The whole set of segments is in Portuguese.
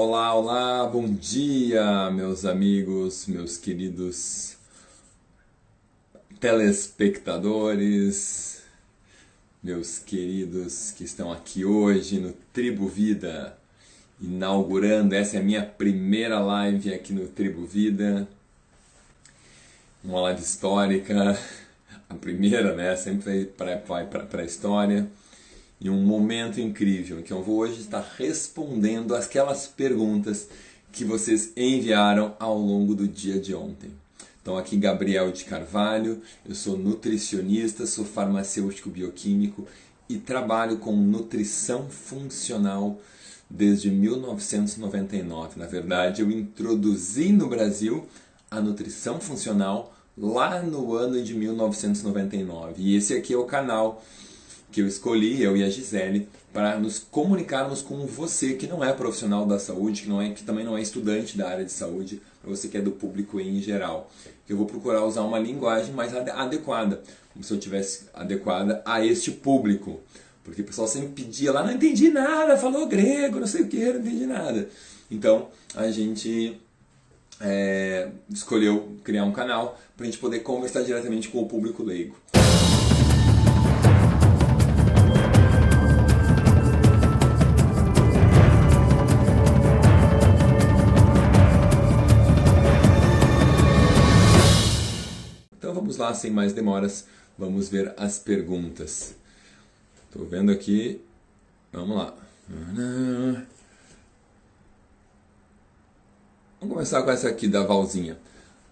olá, olá, bom dia, meus amigos, meus queridos telespectadores, meus queridos que estão aqui hoje no Tribo Vida, inaugurando, essa é a minha primeira live aqui no Tribo Vida, uma live histórica, a primeira, né, sempre vai para a história. E um momento incrível que eu vou hoje estar respondendo aquelas perguntas que vocês enviaram ao longo do dia de ontem. Então aqui Gabriel de Carvalho, eu sou nutricionista, sou farmacêutico bioquímico e trabalho com nutrição funcional desde 1999. Na verdade, eu introduzi no Brasil a nutrição funcional lá no ano de 1999. E esse aqui é o canal que eu escolhi, eu e a Gisele, para nos comunicarmos com você que não é profissional da saúde, que também não é estudante da área de saúde, para você que é do público em geral. Eu vou procurar usar uma linguagem mais adequada, como se eu tivesse adequada a este público. Porque o pessoal sempre pedia lá, não entendi nada, falou grego, não sei o que, não entendi nada. Então, a gente escolheu criar um canal para a gente poder conversar diretamente com o público leigo. Vamos lá, sem mais demoras, vamos ver as perguntas. Estou vendo aqui, vamos lá. Vamos começar com essa aqui da Valzinha.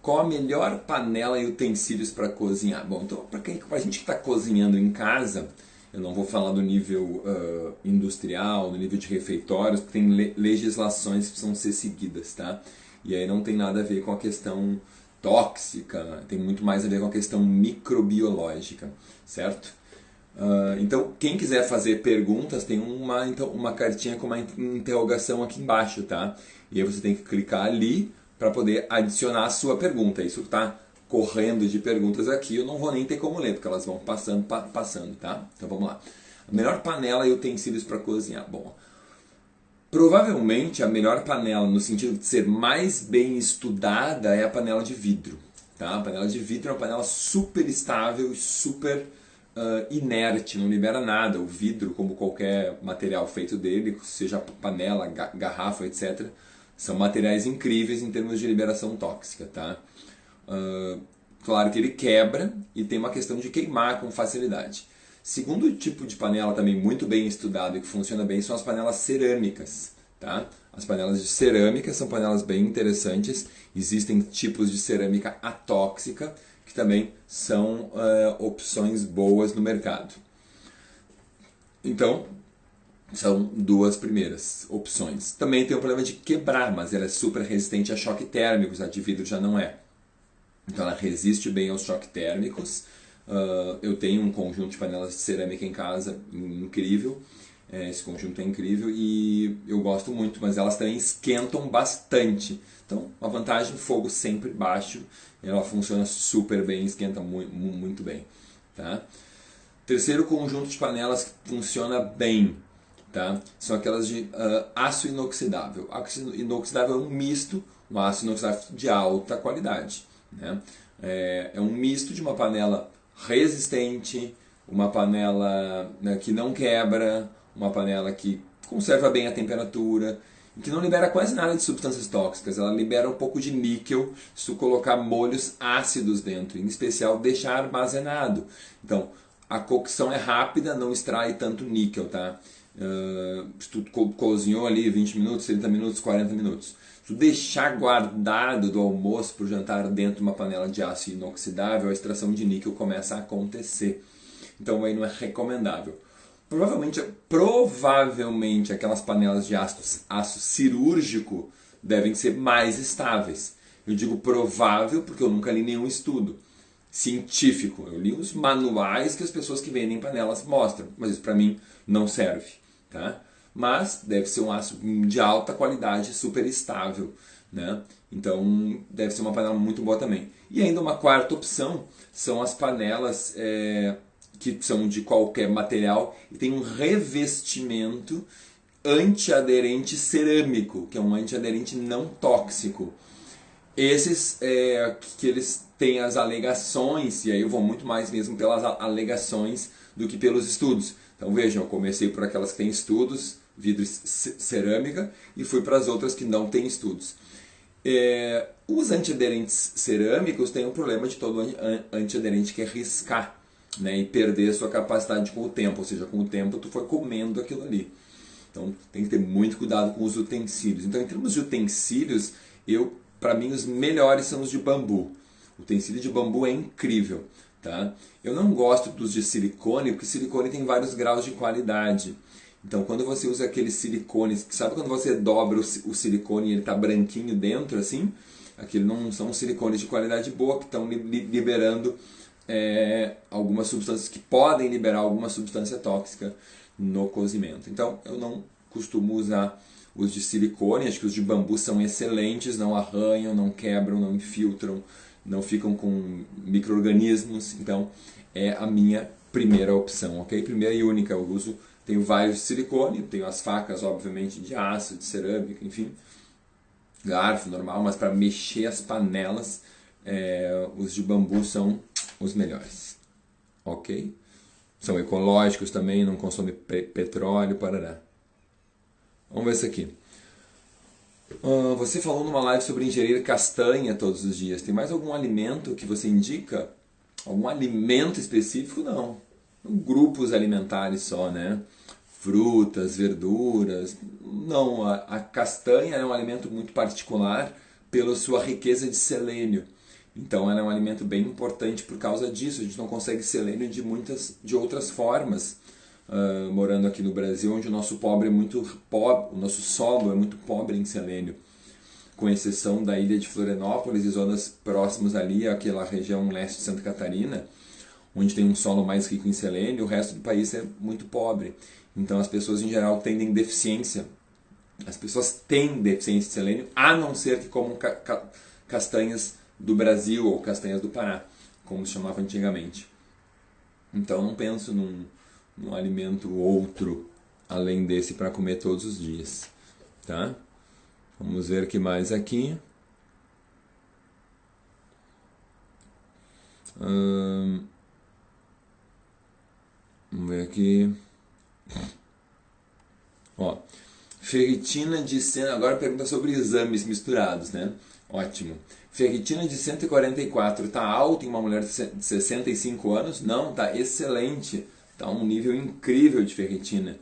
Qual a melhor panela e utensílios para cozinhar? Bom, então para a gente que está cozinhando em casa, eu não vou falar do nível industrial, do nível de refeitórios, porque tem legislações que precisam ser seguidas, tá? E aí não tem nada a ver com a questão tóxica, tem muito mais a ver com a questão microbiológica, certo? Então, quem quiser fazer perguntas, tem uma cartinha com uma interrogação aqui embaixo, tá? E aí você tem que clicar ali para poder adicionar a sua pergunta. Isso está correndo de perguntas aqui, eu não vou nem ter como ler, porque elas vão passando, tá? Então vamos lá. A melhor panela e utensílios para cozinhar. Bom, provavelmente a melhor panela, no sentido de ser mais bem estudada, é a panela de vidro. Tá? A panela de vidro é uma panela super estável e super inerte, não libera nada. O vidro, como qualquer material feito dele, seja panela, garrafa, etc., são materiais incríveis em termos de liberação tóxica. Tá? Claro que ele quebra e tem uma questão de queimar com facilidade. Segundo tipo de panela também muito bem estudado e que funciona bem são as panelas cerâmicas. Tá? As panelas de cerâmica são panelas bem interessantes. Existem tipos de cerâmica atóxica que também são opções boas no mercado. Então, são duas primeiras opções. Também tem o problema de quebrar, mas ela é super resistente a choque térmicos, a de vidro já não é. Então ela resiste bem aos choques térmicos. Eu tenho um conjunto de panelas de cerâmica em casa incrível, esse conjunto é incrível e eu gosto muito, mas elas também esquentam bastante. Então, a vantagem, fogo sempre baixo, ela funciona super bem, esquenta muito bem. Tá? Terceiro conjunto de panelas que funciona bem, tá? São aquelas de aço inoxidável. Aço inoxidável é um misto, um aço inoxidável de alta qualidade. Né? É um misto de uma panela resistente, uma panela, né, que não quebra, uma panela que conserva bem a temperatura, que não libera quase nada de substâncias tóxicas. Ela libera um pouco de níquel se tu colocar molhos ácidos dentro, em especial deixar armazenado. Então, a cocção é rápida, não extrai tanto níquel, tá? Se tu cozinhou ali 20 minutos, 30 minutos, 40 minutos. Se tu deixar guardado do almoço para o jantar dentro de uma panela de aço inoxidável, a extração de níquel começa a acontecer. Então aí não é recomendável. Provavelmente aquelas panelas de aço cirúrgico devem ser mais estáveis. Eu digo provável porque eu nunca li nenhum estudo científico. Eu li os manuais que as pessoas que vendem panelas mostram, mas isso para mim não serve. Tá? Mas deve ser um aço de alta qualidade, super estável. Né? Então deve ser uma panela muito boa também. E ainda uma quarta opção são as panelas que são de qualquer material e tem um revestimento antiaderente cerâmico, que é um antiaderente não tóxico. Esses que eles têm as alegações, e aí eu vou muito mais mesmo pelas alegações do que pelos estudos. Então vejam, eu comecei por aquelas que têm estudos, vidro e cerâmica, e fui para as outras que não têm estudos. Os antiaderentes cerâmicos têm um problema de todo antiaderente que é riscar, né, e perder a sua capacidade com o tempo, ou seja, com o tempo tu foi comendo aquilo ali. Então tem que ter muito cuidado com os utensílios. Então em termos de utensílios, para mim os melhores são os de bambu. O utensílio de bambu é incrível. Tá? Eu não gosto dos de silicone, porque silicone tem vários graus de qualidade. Então quando você usa aqueles silicones, sabe quando você dobra o silicone e ele está branquinho dentro, assim? Aquilo não são silicones de qualidade boa que estão liberando algumas substâncias que podem liberar alguma substância tóxica no cozimento. Então eu não costumo usar os de silicone, acho que os de bambu são excelentes, não arranham, não quebram, não infiltram, não ficam com micro-organismos, então é a minha primeira opção, ok? Primeira e única, eu uso, tenho vários de silicone, tenho as facas, obviamente, de aço, de cerâmica, enfim, garfo normal, mas para mexer as panelas, os de bambu são os melhores, ok? São ecológicos também, não consomem petróleo, parará. Vamos ver isso aqui. Você falou numa live sobre ingerir castanha todos os dias. Tem mais algum alimento que você indica? Algum alimento específico? Não. Grupos alimentares só, né? Frutas, verduras. Não, a castanha é um alimento muito particular pela sua riqueza de selênio. Então ela é um alimento bem importante por causa disso. A gente não consegue selênio de outras formas. Morando aqui no Brasil, onde o nosso pobre é muito pobre, o nosso solo é muito pobre em selênio, com exceção da ilha de Florianópolis e zonas próximas ali, aquela região leste de Santa Catarina, onde tem um solo mais rico em selênio, o resto do país é muito pobre. Então as pessoas em geral têm deficiência. As pessoas têm deficiência de selênio, a não ser que comam castanhas do Brasil ou castanhas do Pará, como se chamava antigamente. Então não penso num alimento outro além desse para comer todos os dias, tá? Vamos ver o que mais aqui. Vamos ver aqui. Ó, ferritina de agora pergunta sobre exames misturados, né? Ótimo. Ferritina de 144 está alta em uma mulher de 65 anos? Não, está excelente. Está um nível incrível de ferritina,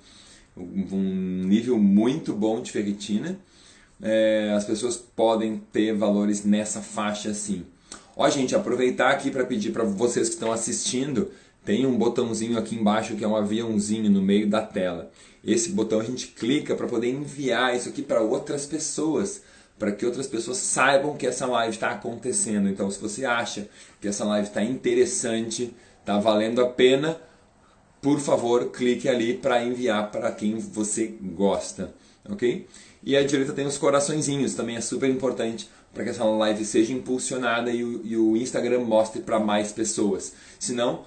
um nível muito bom de ferritina. As pessoas podem ter valores nessa faixa sim. Ó, gente, aproveitar aqui para pedir para vocês que estão assistindo, tem um botãozinho aqui embaixo que é um aviãozinho no meio da tela. Esse botão a gente clica para poder enviar isso aqui para outras pessoas, para que outras pessoas saibam que essa live está acontecendo. Então, se você acha que essa live está interessante, está valendo a pena, por favor, clique ali para enviar para quem você gosta, ok? E à direita tem os coraçõezinhos, também é super importante para que essa live seja impulsionada e o Instagram mostre para mais pessoas. Senão,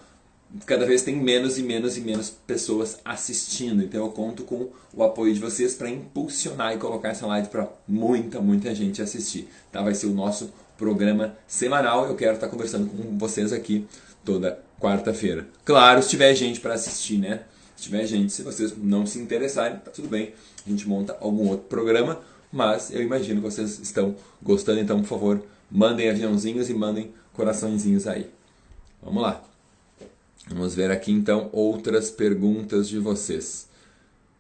cada vez tem menos e menos e menos pessoas assistindo. Então eu conto com o apoio de vocês para impulsionar e colocar essa live para muita gente assistir. Tá? Vai ser o nosso programa semanal. Eu quero estar conversando com vocês aqui toda quarta-feira. Claro, se tiver gente para assistir, né? Se tiver gente, se vocês não se interessarem, tá tudo bem. A gente monta algum outro programa, mas eu imagino que vocês estão gostando, então, por favor, mandem aviãozinhos e mandem coraçõezinhos aí. Vamos lá. Vamos ver aqui, então, outras perguntas de vocês.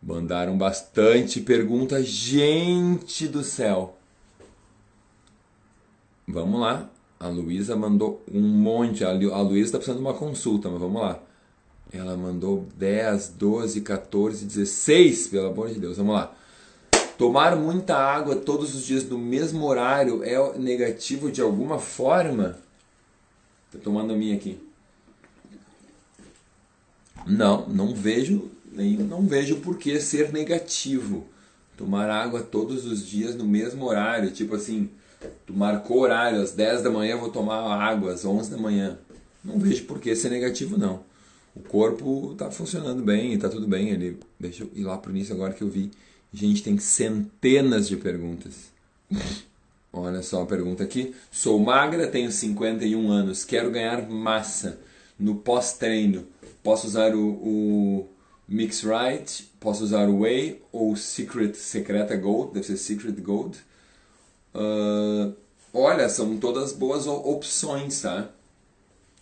Mandaram bastante perguntas. Gente do céu! Vamos lá. A Luísa mandou um monte. A Luísa está precisando de uma consulta, mas vamos lá. Ela mandou 10, 12, 14, 16, pelo amor de Deus. Vamos lá. Tomar muita água todos os dias no mesmo horário é negativo de alguma forma? Estou tomando a minha aqui. Não vejo por que ser negativo. Tomar água todos os dias no mesmo horário, tipo assim, tu marcou horário, às 10 da manhã eu vou tomar água, às 11 da manhã. Não vejo por que ser negativo, não. O corpo está funcionando bem, está tudo bem. Deixa eu ir lá pro início agora que eu vi Gente, tem centenas de perguntas. Olha só a pergunta aqui. Sou magra, tenho 51 anos, quero ganhar massa no pós-treino. Posso usar o Mix Right? Posso usar o Whey ou Secreta Gold? Deve ser Secret Gold. Olha, são todas boas opções, tá?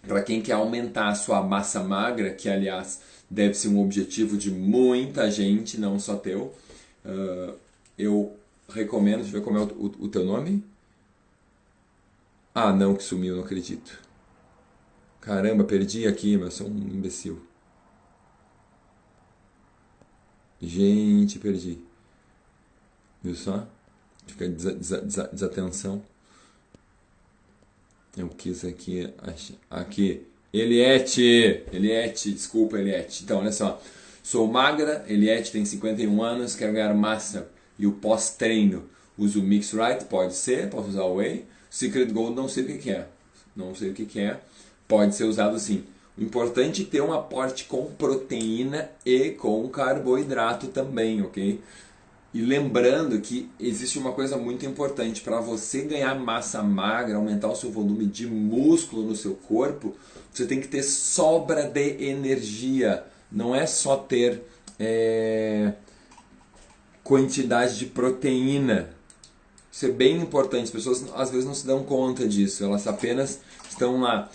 Para quem quer aumentar a sua massa magra, que aliás deve ser um objetivo de muita gente, não só teu. Eu recomendo, deixa eu ver como é o teu nome. Ah, não, que sumiu, não acredito. Caramba, perdi aqui, mas sou um imbecil. Gente, perdi. Viu só? Fica desatenção. Eu quis aqui, aqui. Eliette, desculpa, Eliette. Então, olha só. Sou magra, Eliette tem 51 anos, quero ganhar massa. E o pós-treino, uso o Mix Right? Pode ser, posso usar o Whey. Secret Gold, não sei o que é. Não sei o que é. Pode ser usado sim. O importante é ter um aporte com proteína e com carboidrato também, ok? E lembrando que existe uma coisa muito importante. Para você ganhar massa magra, aumentar o seu volume de músculo no seu corpo, você tem que ter sobra de energia. Não é só ter quantidade de proteína. Isso é bem importante. As pessoas às vezes não se dão conta disso. Elas apenas estão lá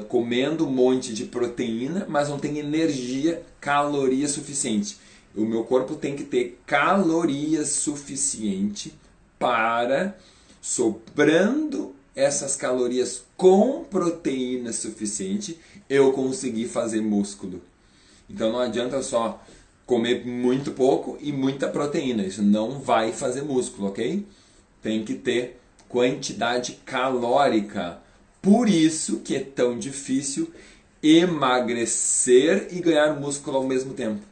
comendo um monte de proteína, mas não tem energia, caloria suficiente. O meu corpo tem que ter calorias suficiente para, sobrando essas calorias com proteína suficiente, eu conseguir fazer músculo. Então não adianta só comer muito pouco e muita proteína. Isso não vai fazer músculo, ok? Tem que ter quantidade calórica. Por isso que é tão difícil emagrecer e ganhar músculo ao mesmo tempo.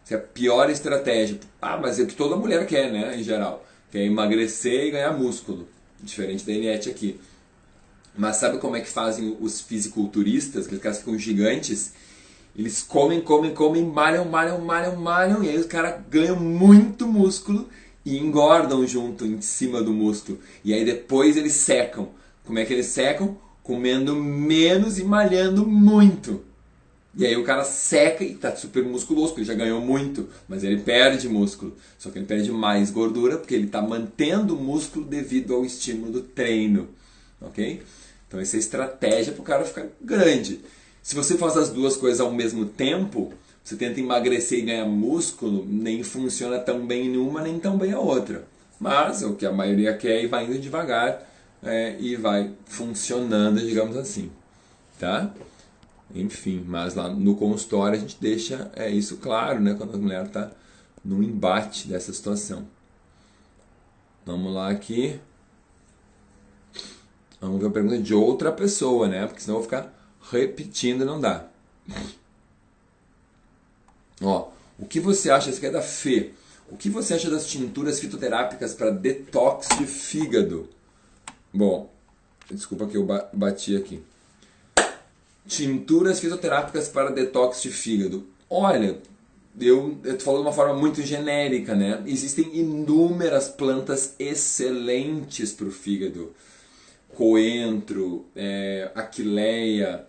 Essa é a pior estratégia. Mas é o que toda mulher quer, né, em geral. Quer emagrecer e ganhar músculo. Diferente da Eliette aqui. Mas sabe como é que fazem os fisiculturistas? Aqueles caras que ficam gigantes. Eles comem, malham. E aí os caras ganham muito músculo e engordam junto em cima do músculo. E aí depois eles secam. Como é que eles secam? Comendo menos e malhando muito. E aí o cara seca e tá super musculoso, porque ele já ganhou muito, mas ele perde músculo. Só que ele perde mais gordura, porque ele está mantendo o músculo devido ao estímulo do treino. Ok? Então essa é a estratégia para o cara ficar grande. Se você faz as duas coisas ao mesmo tempo, você tenta emagrecer e ganhar músculo, nem funciona tão bem em uma, nem tão bem a outra. Mas é o que a maioria quer e vai indo devagar e vai funcionando, digamos assim. Tá? Enfim, mas lá no consultório a gente deixa isso claro, né, quando a mulher está no embate dessa situação. Vamos lá aqui. Vamos ver a pergunta de outra pessoa, né? Porque senão eu vou ficar repetindo, não dá. Ó, o que você acha, esse aqui é da Fê. O que você acha das tinturas fitoterápicas para detox de fígado? Bom, desculpa que eu bati aqui. Tinturas fitoterápicas para detox de fígado. Olha, eu tô falando de uma forma muito genérica, né? Existem inúmeras plantas excelentes para o fígado. Coentro, aquileia,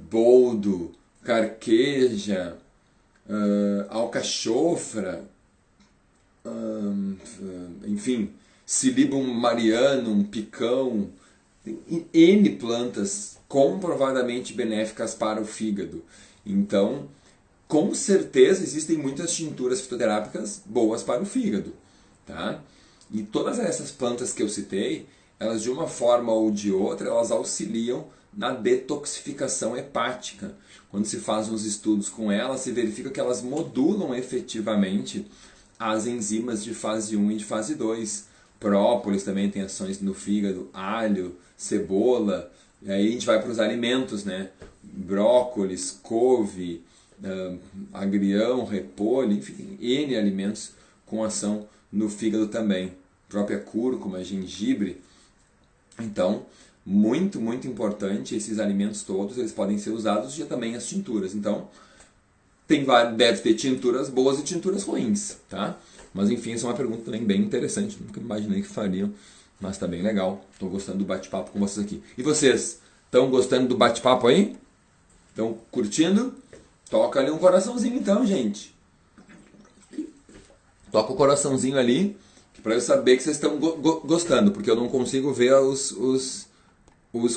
boldo, carqueja, alcachofra, enfim, Silybum marianum, picão, tem N plantas comprovadamente benéficas para o fígado. Então, com certeza existem muitas tinturas fitoterápicas boas para o fígado, tá? E todas essas plantas que eu citei, elas de uma forma ou de outra, elas auxiliam na detoxificação hepática. Quando se faz uns estudos com elas, se verifica que elas modulam efetivamente as enzimas de fase 1 e de fase 2. Própolis também tem ações no fígado, alho, cebola. E aí a gente vai para os alimentos, né? Brócolis, couve, agrião, repolho, enfim, N alimentos com ação no fígado também. Própria cúrcuma, gengibre. Então, muito, muito importante, esses alimentos todos, eles podem ser usados e também as tinturas. Então, Deve ter tinturas boas e tinturas ruins, tá? Mas enfim, essa é uma pergunta também bem interessante, nunca imaginei que fariam, mas tá bem legal. Estou gostando do bate-papo com vocês aqui. E vocês, estão gostando do bate-papo aí? Estão curtindo? Toca ali um coraçãozinho então, gente. Toca o coraçãozinho ali, para eu saber que vocês estão gostando, porque eu não consigo ver os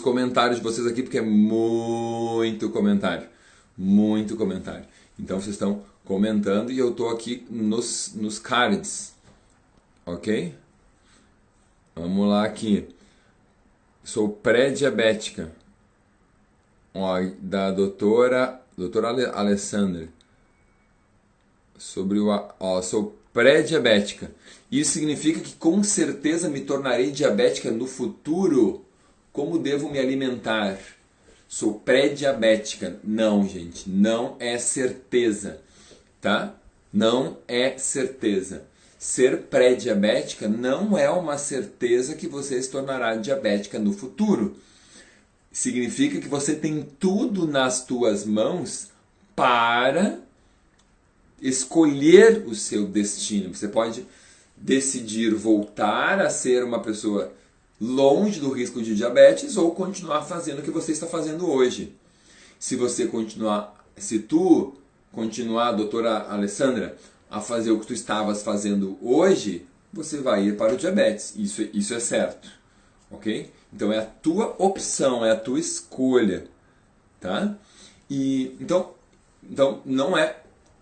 comentários de vocês aqui, porque é muito comentário. Muito comentário. Então vocês estão comentando e eu estou aqui nos cards. Ok? Vamos lá aqui. Sou pré-diabética. Da doutora Alessandra. Sou pré-diabética. Isso significa que com certeza me tornarei diabética no futuro? Como devo me alimentar? Sou pré-diabética. Não, gente, não é certeza, tá? Não é certeza. Ser pré-diabética não é uma certeza que você se tornará diabética no futuro. Significa que você tem tudo nas tuas mãos para escolher o seu destino. Você pode decidir voltar a ser uma pessoa longe do risco de diabetes ou continuar fazendo o que você está fazendo hoje. Se tu continuar, doutora Alessandra, a fazer o que tu estavas fazendo hoje, você vai ir para o diabetes. Isso é certo. Ok? Então é a tua opção, é a tua escolha. Tá? Então não é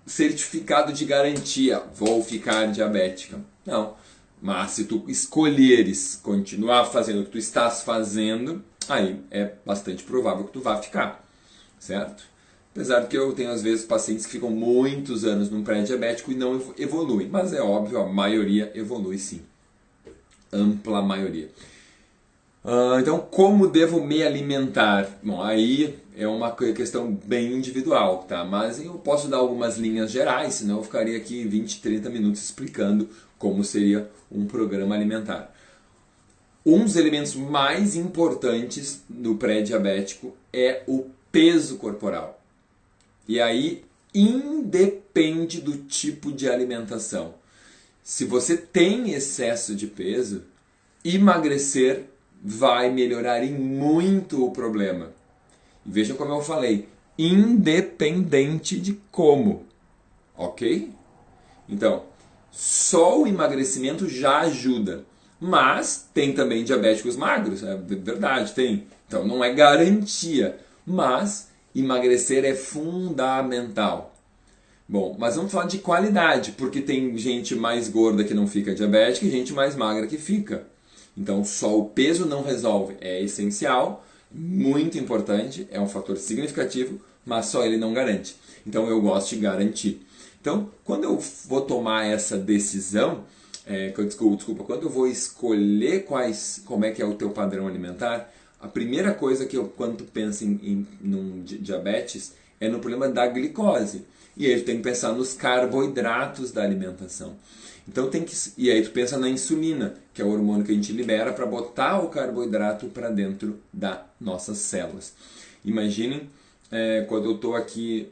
certificado de garantia, vou ficar diabética. Não. Mas se tu escolheres continuar fazendo o que tu estás fazendo, aí é bastante provável que tu vá ficar, certo? Apesar de que eu tenho às vezes pacientes que ficam muitos anos num pré-diabético e não evoluem, mas é óbvio, a maioria evolui sim, ampla maioria. Então, como devo me alimentar? Bom, aí é uma questão bem individual, tá? Mas eu posso dar algumas linhas gerais, senão eu ficaria aqui 20, 30 minutos explicando como seria um programa alimentar. Um dos elementos mais importantes no pré-diabético é o peso corporal. E aí independe do tipo de alimentação. Se você tem excesso de peso, emagrecer vai melhorar em muito o problema. E veja como eu falei, independente de como, ok? Então, só o emagrecimento já ajuda, mas tem também diabéticos magros, é verdade, tem. Então não é garantia, mas emagrecer é fundamental. Bom, mas vamos falar de qualidade, porque tem gente mais gorda que não fica diabética e gente mais magra que fica. Então só o peso não resolve, é essencial, muito importante, é um fator significativo, mas só ele não garante. Então eu gosto de garantir. Então, quando eu vou tomar essa decisão, quando eu vou escolher como é que é o teu padrão alimentar, a primeira coisa que quando tu pensa em diabetes é no problema da glicose. E aí tu tem que pensar nos carboidratos da alimentação. Então e aí tu pensa na insulina, que é o hormônio que a gente libera para botar o carboidrato para dentro das nossas células. Imaginem quando eu estou aqui,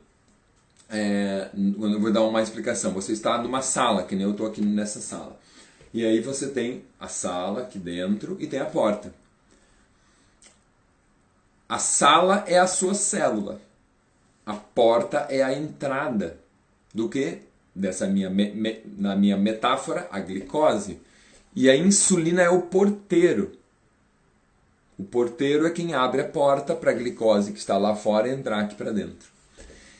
quando eu vou dar uma explicação. Você está numa sala, que nem eu estou aqui nessa sala. E aí você tem a sala aqui dentro e tem a porta. A sala é a sua célula. A porta é a entrada do quê? Na minha metáfora, a glicose. E a insulina é o porteiro. O porteiro é quem abre a porta para a glicose que está lá fora entrar aqui para dentro.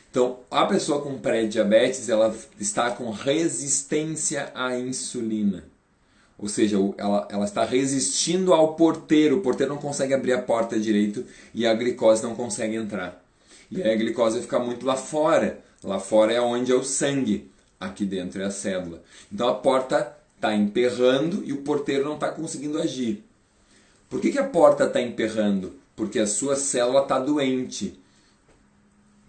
Então, a pessoa com pré-diabetes, ela está com resistência à insulina. Ou seja, ela está resistindo ao porteiro. O porteiro não consegue abrir a porta direito e a glicose não consegue entrar. E aí a glicose vai ficar muito lá fora. Lá fora é onde é o sangue. Aqui dentro é a célula. Então a porta está emperrando e o porteiro não está conseguindo agir. Por que a porta está emperrando? Porque a sua célula está doente.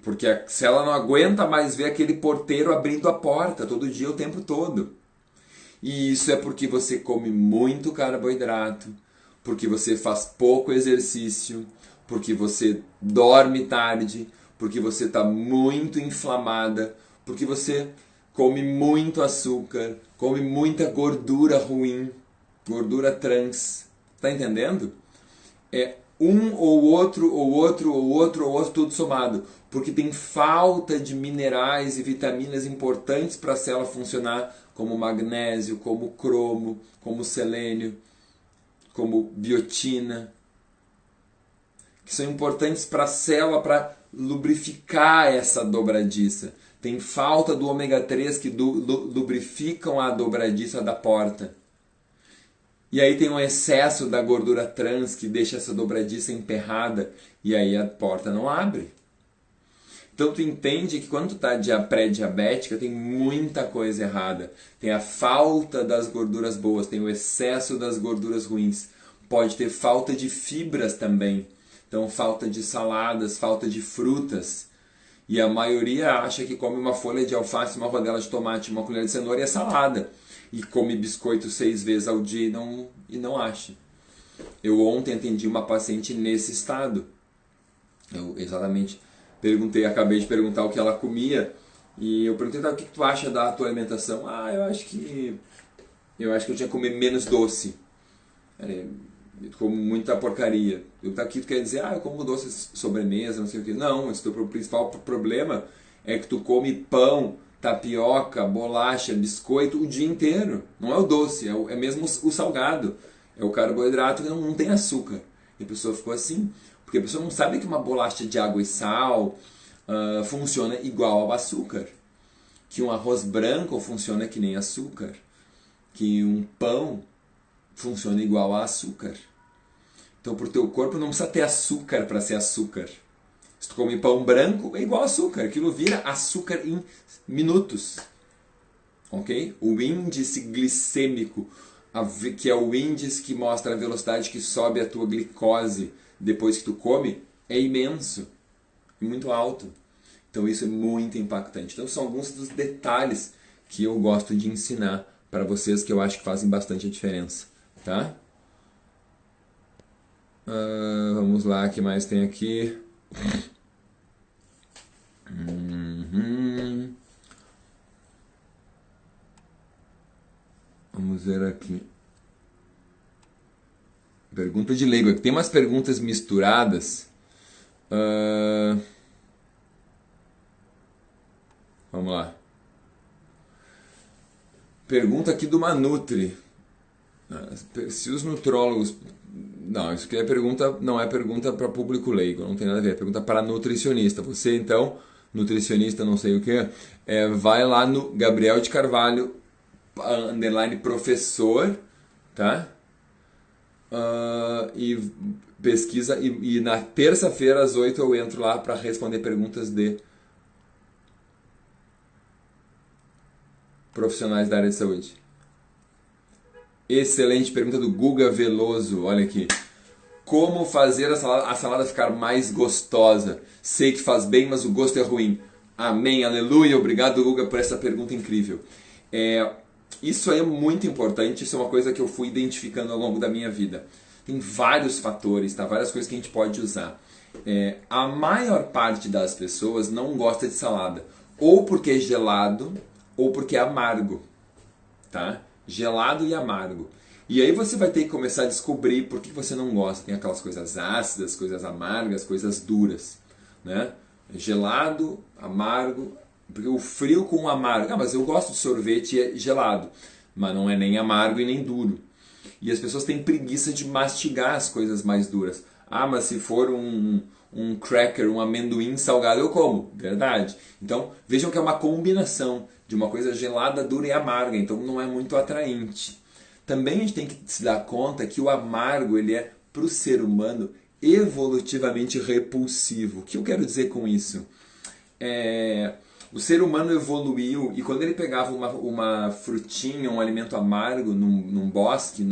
Porque a célula não aguenta mais ver aquele porteiro abrindo a porta todo dia, o tempo todo. E isso é porque você come muito carboidrato, porque você faz pouco exercício, porque você dorme tarde, porque você está muito inflamada, porque você come muito açúcar, come muita gordura ruim, gordura trans. Tá entendendo? É um ou outro, ou outro, ou outro, ou outro, tudo somado. Porque tem falta de minerais e vitaminas importantes para a célula funcionar, como magnésio, como cromo, como selênio, como biotina, que são importantes para a célula para lubrificar essa dobradiça. Tem falta do ômega 3 que lubrificam a dobradiça da porta. E aí tem um excesso da gordura trans que deixa essa dobradiça emperrada e aí a porta não abre. Então tu entende que quando tu está pré-diabética tem muita coisa errada. Tem a falta das gorduras boas, tem o excesso das gorduras ruins. Pode ter falta de fibras também. Então falta de saladas, falta de frutas. E a maioria acha que come uma folha de alface, uma rodela de tomate, uma colher de cenoura e é salada. E come biscoito 6 vezes ao dia e não acha. Eu ontem atendi uma paciente nesse estado. Eu exatamente acabei de perguntar o que ela comia. E eu perguntei, o que tu acha da tua alimentação? Eu acho que eu tinha que comer menos doce. Eu como muita porcaria. Aqui tu quer dizer, eu como doce sobremesa, não sei o que. Não, esse teu principal problema é que tu come pão, tapioca, bolacha, biscoito o dia inteiro. Não é o doce, é mesmo o salgado. É o carboidrato que não tem açúcar. E a pessoa ficou assim, porque a pessoa não sabe que uma bolacha de água e sal funciona igual ao açúcar. Que um arroz branco funciona que nem açúcar. Que um pão funciona igual a açúcar. Então, para o teu corpo não precisa ter açúcar para ser açúcar. Se tu come pão branco, é igual a açúcar. Aquilo vira açúcar em minutos. Ok? O índice glicêmico, que é o índice que mostra a velocidade que sobe a tua glicose depois que tu come, é imenso. E muito alto. Então, isso é muito impactante. Então, são alguns dos detalhes que eu gosto de ensinar para vocês, que eu acho que fazem bastante a diferença. Tá? Vamos lá, o que mais tem aqui? Vamos ver aqui. Pergunta de leigo. Tem umas perguntas misturadas. Vamos lá. Pergunta aqui do Manutri. Se os nutrólogos... Não, isso aqui não é pergunta para público leigo, não tem nada a ver, é pergunta para nutricionista. Você, então, nutricionista não sei o que, vai lá no Gabriel de Carvalho, _professor, tá? E pesquisa, e na terça-feira às 8 eu entro lá para responder perguntas de profissionais da área de saúde. Excelente pergunta do Guga Veloso, olha aqui. Como fazer a salada ficar mais gostosa? Sei que faz bem, mas o gosto é ruim. Amém, aleluia, obrigado Guga por essa pergunta incrível. Isso é muito importante, isso é uma coisa que eu fui identificando ao longo da minha vida. Tem vários fatores, tá? Várias coisas que a gente pode usar. A maior parte das pessoas não gosta de salada, ou porque é gelado, ou porque é amargo, tá? Gelado e amargo. E aí você vai ter que começar a descobrir por que você não gosta. Tem aquelas coisas ácidas, coisas amargas, coisas duras, né? Gelado, amargo, porque o frio com o amargo. Mas eu gosto de sorvete gelado, mas não é nem amargo e nem duro. E as pessoas têm preguiça de mastigar as coisas mais duras. Mas se for um cracker, um amendoim salgado, eu como. Verdade. Então, vejam que é uma combinação de uma coisa gelada, dura e amarga. Então, não é muito atraente. Também a gente tem que se dar conta que o amargo, ele é, para o ser humano, evolutivamente repulsivo. O que eu quero dizer com isso? O ser humano evoluiu e quando ele pegava uma frutinha, um alimento amargo num bosque,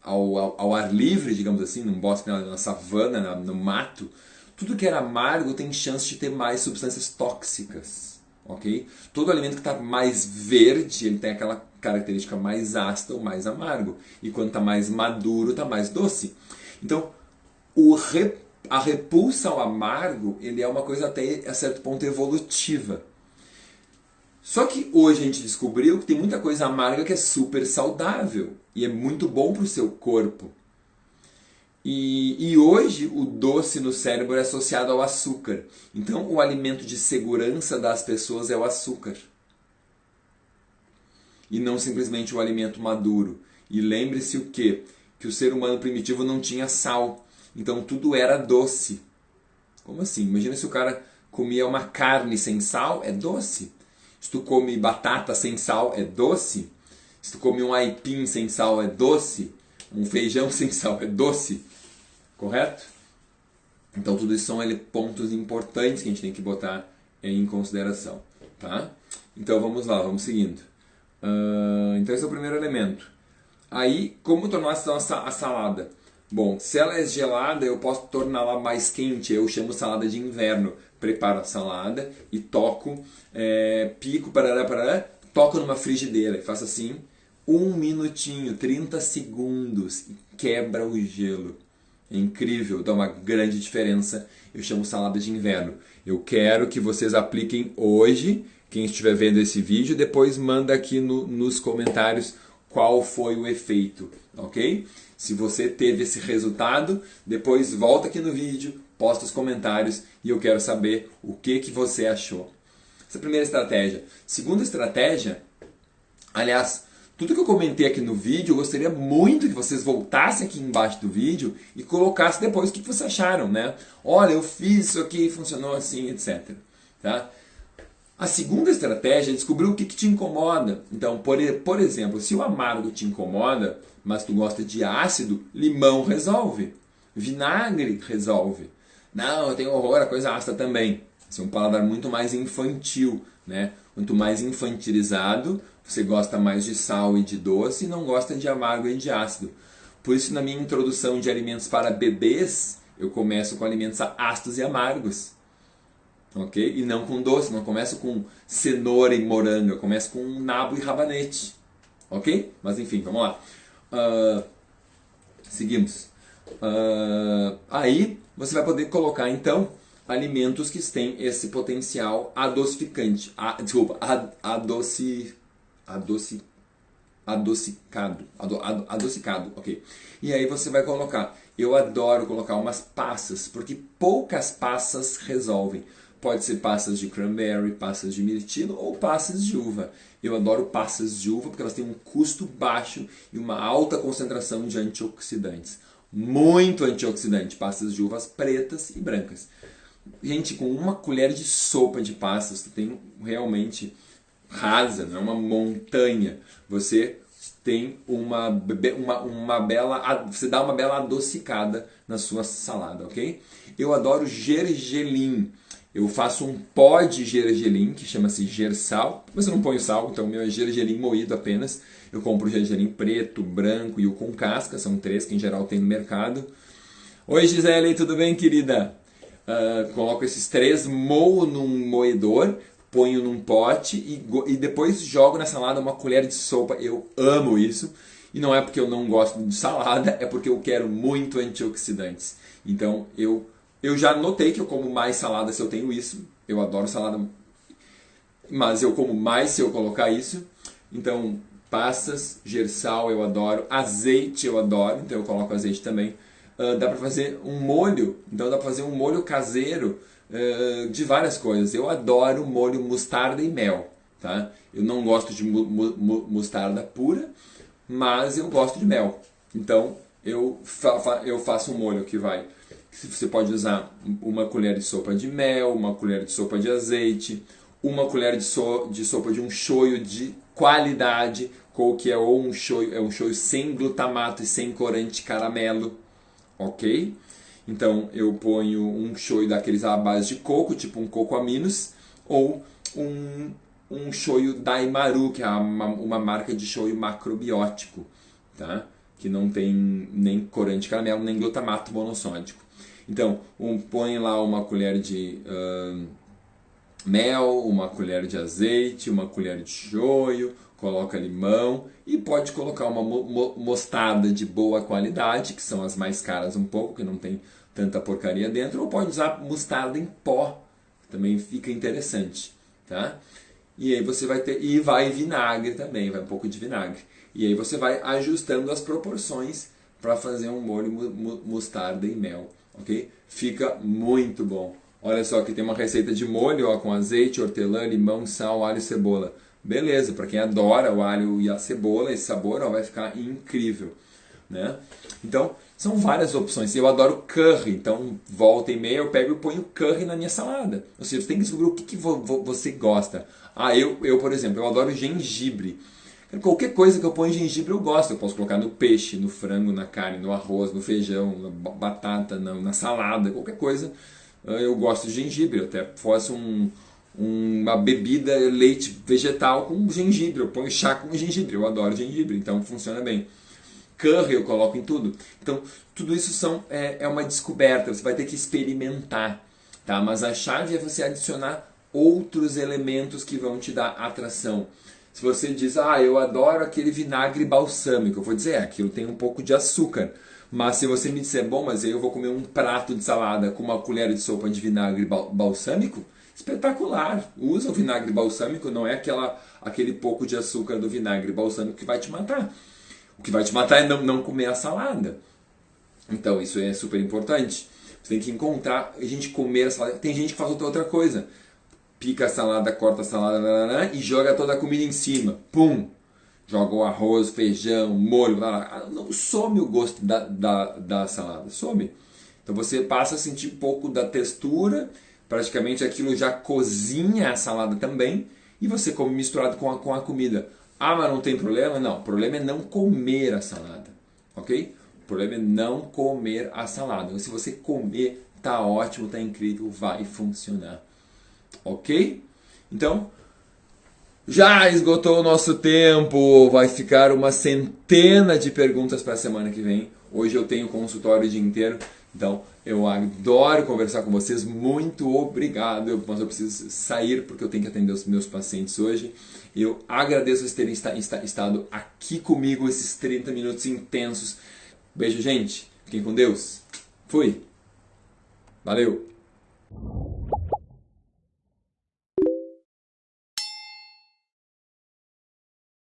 ao ar livre, digamos assim, num bosque, na savana, no mato, tudo que era amargo tem chance de ter mais substâncias tóxicas, ok? Todo alimento que está mais verde, ele tem aquela característica mais ácida ou mais amargo. E quando está mais maduro, está mais doce. Então, a repulsa ao amargo, ele é uma coisa até a certo ponto evolutiva. Só que hoje a gente descobriu que tem muita coisa amarga que é super saudável e é muito bom para o seu corpo. E hoje o doce no cérebro é associado ao açúcar. Então o alimento de segurança das pessoas é o açúcar. E não simplesmente o alimento maduro. E lembre-se o quê? Que o ser humano primitivo não tinha sal. Então tudo era doce. Como assim? Imagina se o cara comia uma carne sem sal, é doce. Se tu come batata sem sal, é doce. Se tu come um aipim sem sal, é doce. Um feijão sem sal, é doce. Correto? Então tudo isso são pontos importantes que a gente tem que botar em consideração. Tá? Então vamos lá, vamos seguindo. Então esse é o primeiro elemento. Aí, como tornar a salada? Bom, se ela é gelada, eu posso torná-la mais quente. Eu chamo salada de inverno. Preparo a salada e toco, pico, parará, toco numa frigideira e faço assim, 1 minutinho, 30 segundos, e quebra o gelo. É incrível, dá uma grande diferença. Eu chamo salada de inverno. Eu quero que vocês apliquem hoje. Quem estiver vendo esse vídeo, depois manda aqui nos comentários qual foi o efeito, ok? Se você teve esse resultado, depois volta aqui no vídeo, posta os comentários e eu quero saber o que você achou. Essa é a primeira estratégia. Segunda estratégia, aliás, tudo que eu comentei aqui no vídeo, eu gostaria muito que vocês voltassem aqui embaixo do vídeo e colocassem depois o que vocês acharam, né? Olha, eu fiz isso aqui, funcionou assim, etc. Tá? A segunda estratégia é descobrir o que te incomoda. Então, por exemplo, se o amargo te incomoda, mas tu gosta de ácido, limão resolve. Vinagre resolve. Não, eu tenho horror a coisa ácida também. Esse é um paladar muito mais infantil, né? Quanto mais infantilizado, você gosta mais de sal e de doce e não gosta de amargo e de ácido. Por isso, na minha introdução de alimentos para bebês, eu começo com alimentos ácidos e amargos. Ok? E não com doce, não começo com cenoura e morango, eu começo com nabo e rabanete. Ok? Mas enfim, vamos lá. Seguimos. Aí você vai poder colocar então alimentos que têm esse potencial adocificante. Adocicado, ok? E aí você vai colocar. Eu adoro colocar umas passas, porque poucas passas resolvem. Pode ser passas de cranberry, passas de mirtilo ou passas de uva. Eu adoro passas de uva porque elas têm um custo baixo e uma alta concentração de antioxidantes. Muito antioxidante, passas de uvas pretas e brancas. Gente, com uma colher de sopa de passas, tu tem realmente rasa, não é uma montanha. Você tem uma bela, você dá uma bela adocicada na sua salada, ok? Eu adoro gergelim. Eu faço um pó de gergelim, que chama-se gersal, mas eu não ponho sal, então o meu é gergelim moído apenas. Eu compro o gergelim preto, branco e o com casca, são 3 que em geral tem no mercado. Oi Gisele, tudo bem, querida? Coloco esses 3, moo num moedor, ponho num pote e depois jogo na salada uma colher de sopa. Eu amo isso. E não é porque eu não gosto de salada, é porque eu quero muito antioxidantes. Então eu já notei que eu como mais salada se eu tenho isso. Eu adoro salada, mas eu como mais se eu colocar isso. Então, passas, gersal eu adoro, azeite eu adoro, então eu coloco azeite também. Dá para fazer um molho, então dá para fazer um molho caseiro de várias coisas. Eu adoro molho mostarda e mel, tá? Eu não gosto de mostarda pura, mas eu gosto de mel. Então eu faço um molho que vai... Você pode usar uma colher de sopa de mel, uma colher de sopa de azeite, uma colher de sopa de um shoyu de qualidade, que é um shoyu sem glutamato e sem corante caramelo, ok? Então eu ponho um shoyu daqueles à base de coco, tipo um coco aminos, ou um shoyu Daimaru, que é uma marca de shoyu macrobiótico, tá? Que não tem nem corante caramelo, nem glutamato monossódico. Então, põe lá uma colher de mel, uma colher de azeite, uma colher de shoyu, coloca limão e pode colocar uma mostarda de boa qualidade, que são as mais caras um pouco, que não tem tanta porcaria dentro, ou pode usar mostarda em pó, também fica interessante, tá? E aí você vai ter, e vai vinagre também, vai um pouco de vinagre. E aí você vai ajustando as proporções para fazer um molho mostarda e mel, ok? Fica muito bom. Olha só, aqui tem uma receita de molho, ó, com azeite, hortelã, limão, sal, alho e cebola. Beleza, para quem adora o alho e a cebola, esse sabor, ó, vai ficar incrível, né? Então, são várias opções. Eu adoro curry, então volta e meia eu pego e ponho curry na minha salada. Ou seja, você tem que descobrir o que você gosta. Ah, eu, por exemplo, eu adoro gengibre. Qualquer coisa que eu ponho gengibre eu gosto. Eu posso colocar no peixe, no frango, na carne, no arroz, no feijão, na batata, na salada, qualquer coisa. Eu gosto de gengibre. Eu até faço uma bebida, leite vegetal com gengibre. Eu ponho chá com gengibre. Eu adoro gengibre, então funciona bem. Curry eu coloco em tudo. Então, tudo isso é uma descoberta. Você vai ter que experimentar. Tá? Mas a chave é você adicionar outros elementos que vão te dar atração. Se você diz, eu adoro aquele vinagre balsâmico, eu vou dizer, aquilo tem um pouco de açúcar. Mas se você me disser, bom, mas aí eu vou comer um prato de salada com uma colher de sopa de vinagre balsâmico, espetacular. Usa o vinagre balsâmico, não é aquele pouco de açúcar do vinagre balsâmico que vai te matar. O que vai te matar é não comer a salada. Então isso é super importante. Você tem que encontrar a gente comer a salada. Tem gente que faz outra coisa. Pica a salada, corta a salada e joga toda a comida em cima. Pum! Joga o arroz, feijão, molho. Não some o gosto da salada. Some. Então você passa a sentir um pouco da textura. Praticamente aquilo já cozinha a salada também. E você come misturado com a comida. Mas não tem problema? Não, o problema é não comer a salada, ok? O problema é não comer a salada. Se você comer, tá ótimo, tá incrível, vai funcionar, ok? Então, já esgotou o nosso tempo, vai ficar uma centena de perguntas para a semana que vem. Hoje eu tenho consultório o dia inteiro, então eu adoro conversar com vocês, muito obrigado, mas eu preciso sair porque eu tenho que atender os meus pacientes hoje. Eu agradeço vocês terem estado aqui comigo esses 30 minutos intensos. Beijo, gente. Fiquem com Deus. Fui. Valeu.